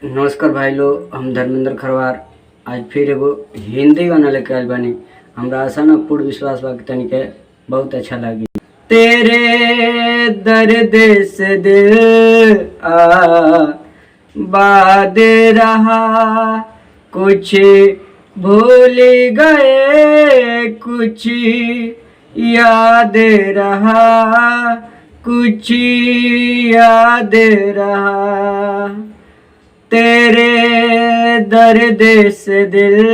नमस्कार भाई लोग, हम धर्मेंद्र खरवार आज फिर एगो हिंदी गाना लेके आयल बानी। हमरा आशा न पूर्ण विश्वास बा कि तनिके बहुत अच्छा लगी। तेरे दर्द से दिल बाद रहा, कुछ भूल गए, कुछ याद रहा, कुछ याद रहा। तेरे दर्द से दिल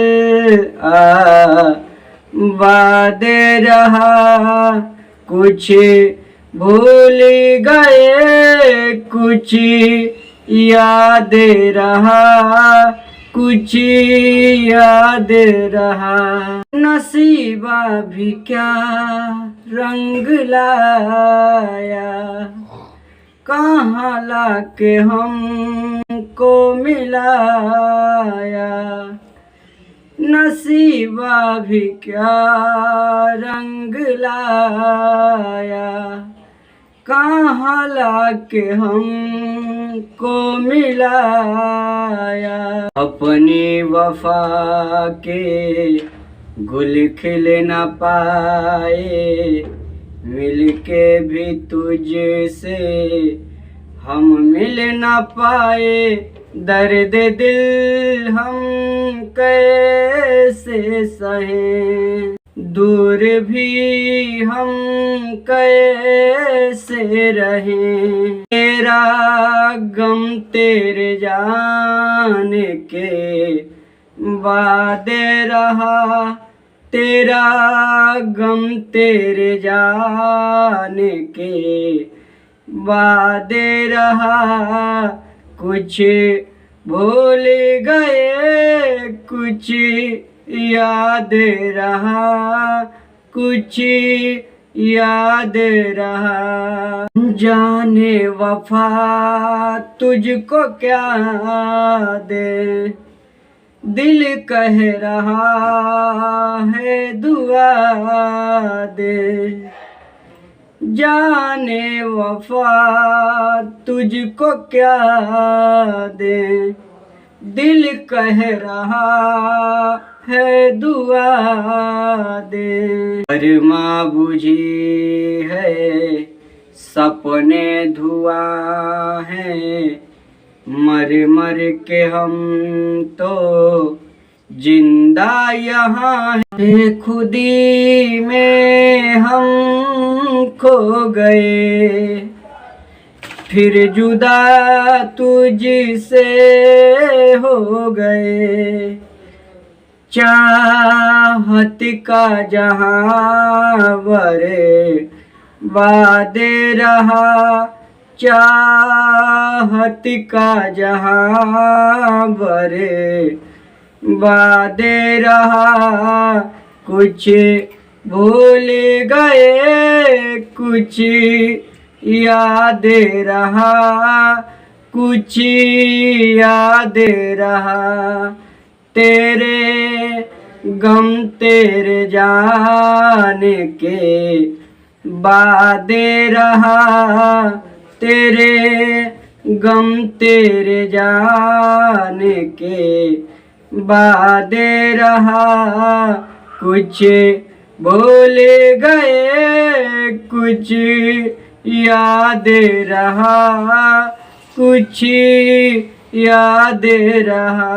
बाद रहा, कुछ भूल गए, कुछ याद रहा, कुछ याद रहा। नसीबा भी क्या रंग लाया, कहाँ लाके हमको मिलाया। नसीबा भी क्या रंग लाया, कहाँ लाके हमको मिलाया। अपनी वफा के गुल खिल न पाए, मिलके भी तुझसे हम मिल न पाए। दर्द दिल हम कैसे सहें, दूर भी हम कैसे रहें। तेरा गम तेरे जाने के बाद रहा, तेरा गम तेरे जाने के बाद रहा। कुछ भूल गए, कुछ याद रहा, कुछ याद रहा। जाने वफा तुझको क्या दे, दिल कह रहा है दुआ दे। जाने वफा तुझको क्या दे, दिल कह रहा है दुआ दे। अरमा बुझी है, सपने धुआं है, मर मर के हम तो जिंदा यहाँ है। खुदी में हम खो गए, फिर जुदा तुझसे हो गए। चाहत का जहां बर्बाद रहा, चाहत का जहां बर्बाद रहा। कुछ भूल गए, कुछ याद रहा, कुछ याद रहा। तेरे गम तेरे जाने के बाद रहा, तेरे गम तेरे जाने के बाद रहा। कुछ भूल गए, कुछ याद रहा, कुछ याद रहा।